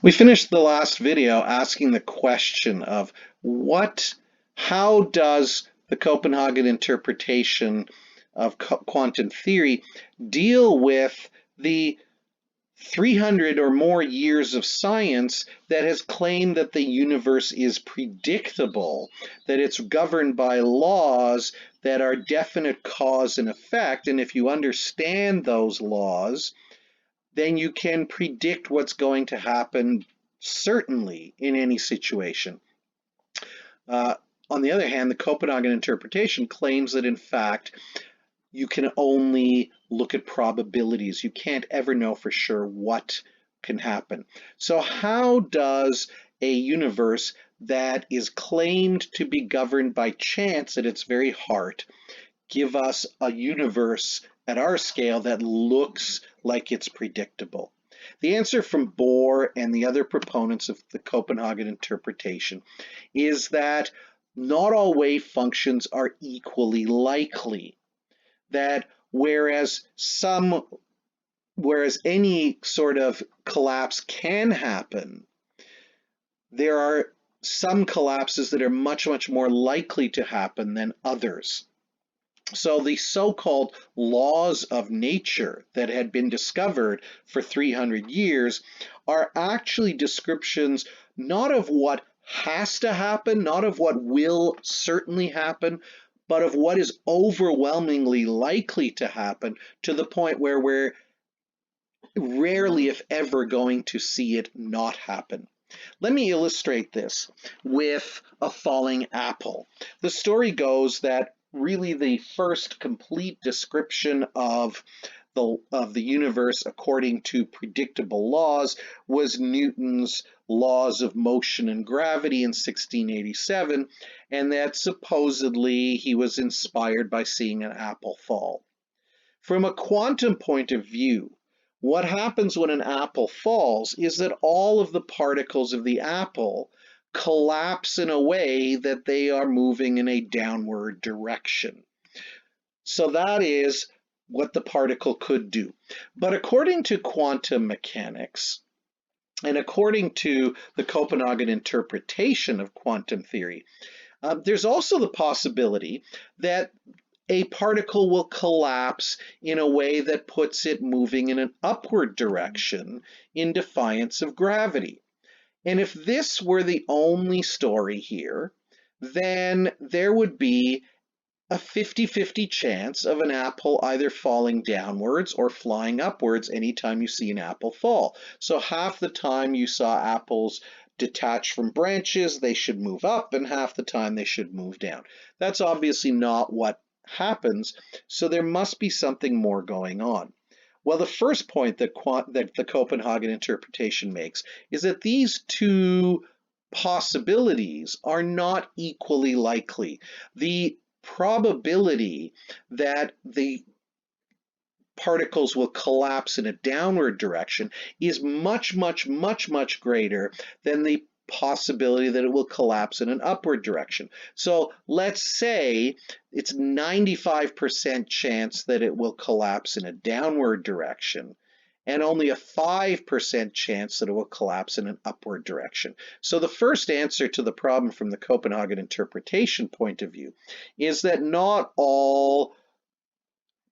We finished the last video asking the question of how does the Copenhagen interpretation of quantum theory deal with the 300 or more years of science that has claimed that the universe is predictable, that it's governed by laws that are definite cause and effect, and if you understand those laws, then you can predict what's going to happen certainly in any situation. On the other hand, the Copenhagen interpretation claims that in fact you can only look at probabilities. You can't ever know for sure what can happen. So how does a universe that is claimed to be governed by chance at its very heart give us a universe at our scale that looks like it's predictable? The answer from Bohr and the other proponents of the Copenhagen interpretation is that not all wave functions are equally likely. That whereas any sort of collapse can happen, there are some collapses that are much, much more likely to happen than others. So the so-called laws of nature that had been discovered for 300 years are actually descriptions not of what has to happen, not of what will certainly happen, but of what is overwhelmingly likely to happen, to the point where we're rarely, if ever, going to see it not happen. Let me illustrate this with a falling apple. The story goes that really the first complete description of the universe according to predictable laws was Newton's laws of motion and gravity in 1687, and that supposedly he was inspired by seeing an apple fall. From a quantum point of view, what happens when an apple falls is that all of the particles of the apple collapse in a way that they are moving in a downward direction. So that is what the particle could do. But according to quantum mechanics, and according to the Copenhagen interpretation of quantum theory, there's also the possibility that a particle will collapse in a way that puts it moving in an upward direction in defiance of gravity. And if this were the only story here, then there would be a 50-50 chance of an apple either falling downwards or flying upwards anytime you see an apple fall. So half the time you saw apples detach from branches, they should move up, and half the time they should move down. That's obviously not what happens, so there must be something more going on. Well, the first point that the Copenhagen interpretation makes is that these two possibilities are not equally likely. The probability that the particles will collapse in a downward direction is much, much, much, much greater than the possibility that it will collapse in an upward direction. So let's say it's 95% chance that it will collapse in a downward direction, and only a 5% chance that it will collapse in an upward direction. So the first answer to the problem from the Copenhagen interpretation point of view is that not all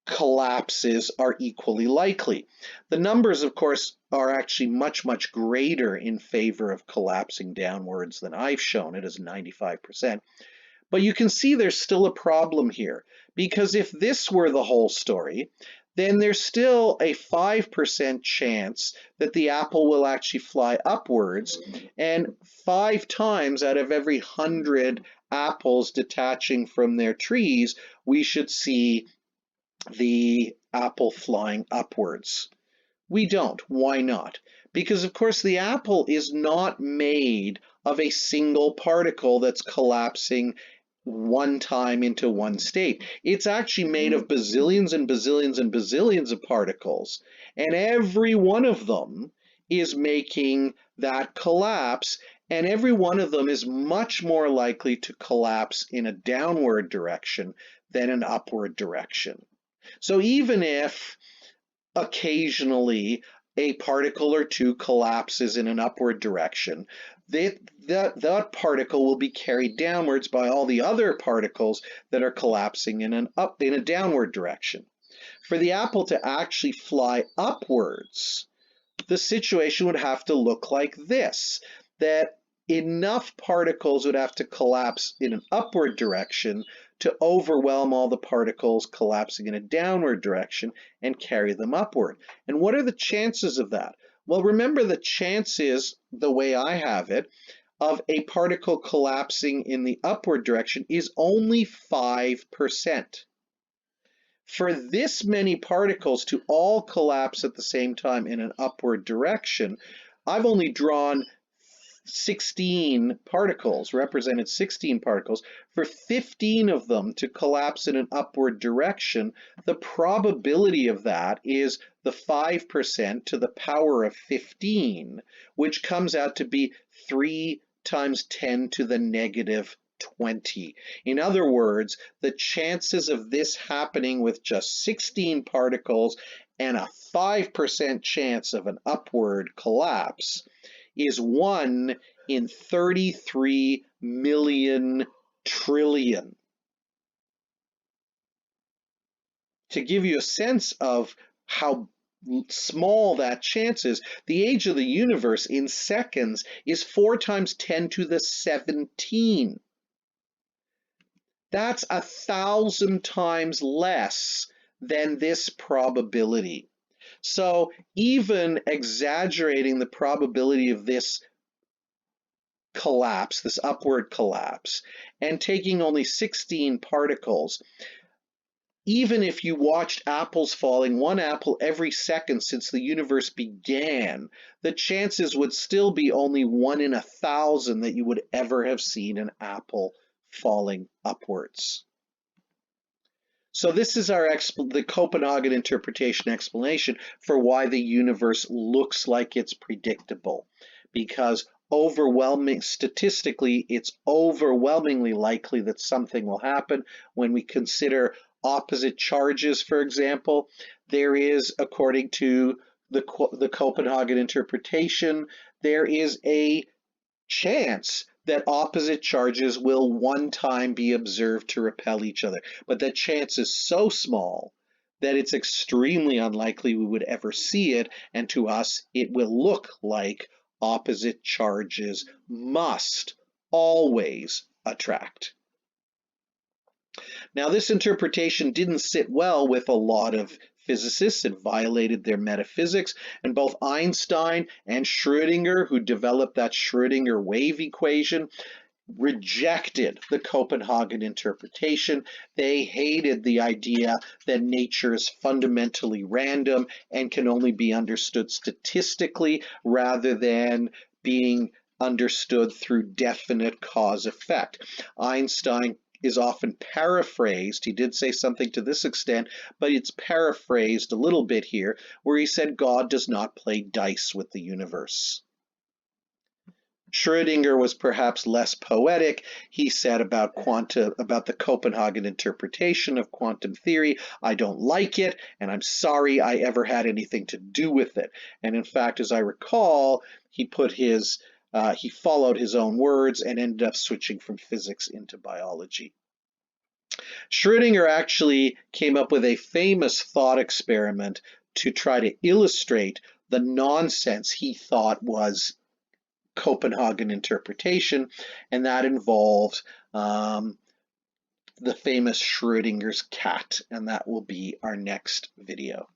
collapses are equally likely. The numbers, of course, are actually much, much greater in favor of collapsing downwards than I've shown it as 95%. But you can see there's still a problem here, because if this were the whole story, then there's still a 5% chance that the apple will actually fly upwards, and 5 times out of every 100 apples detaching from their trees, we should see the apple flying upwards. We don't. Why not? Because of course the apple is not made of a single particle that's collapsing one time into one state. It's actually made of bazillions and bazillions and bazillions of particles, and every one of them is making that collapse, and every one of them is much more likely to collapse in a downward direction than an upward direction. So even if occasionally a particle or two collapses in an upward direction, that particle will be carried downwards by all the other particles that are collapsing in a downward direction. For the apple to actually fly upwards, the situation would have to look like this, that enough particles would have to collapse in an upward direction to overwhelm all the particles collapsing in a downward direction and carry them upward. And what are the chances of that? Well, remember, the chances, the way I have it, of a particle collapsing in the upward direction is only 5%. For this many particles to all collapse at the same time in an upward direction, I've only drawn 16 particles, represented 16 particles. For 15 of them to collapse in an upward direction, the probability of that is the 5% to the power of 15, which comes out to be 3 times 10 to the negative 20. In other words, the chances of this happening with just 16 particles and a 5% chance of an upward collapse is 1 in 33 million trillion. To give you a sense of how small that chance is, the age of the universe in seconds is 4 times 10 to the 17. That's 1,000 times less than this probability. So even exaggerating the probability of this collapse, this upward collapse, and taking only 16 particles, even if you watched apples falling, one apple every second since the universe began, the chances would still be only 1 in 1,000 that you would ever have seen an apple falling upwards. So this is the Copenhagen interpretation explanation for why the universe looks like it's predictable, because statistically, it's overwhelmingly likely that something will happen. When we consider opposite charges, for example, there is, according to the Copenhagen interpretation, there is a chance that opposite charges will one time be observed to repel each other. But that chance is so small that it's extremely unlikely we would ever see it, and to us it will look like opposite charges must always attract. Now, this interpretation didn't sit well with a lot of physicists. It violated their metaphysics, and both Einstein and Schrödinger, who developed that Schrödinger wave equation, rejected the Copenhagen interpretation. They hated the idea that nature is fundamentally random and can only be understood statistically rather than being understood through definite cause-effect. Einstein is often paraphrased. He did say something to this extent, but it's paraphrased a little bit here, where he said God does not play dice with the universe. Schrödinger was perhaps less poetic. He said about the Copenhagen interpretation of quantum theory, I don't like it, and I'm sorry I ever had anything to do with it. And in fact, as I recall, he followed his own words and ended up switching from physics into biology. Schrödinger actually came up with a famous thought experiment to try to illustrate the nonsense he thought was Copenhagen interpretation, and that involved the famous Schrödinger's cat, and that will be our next video.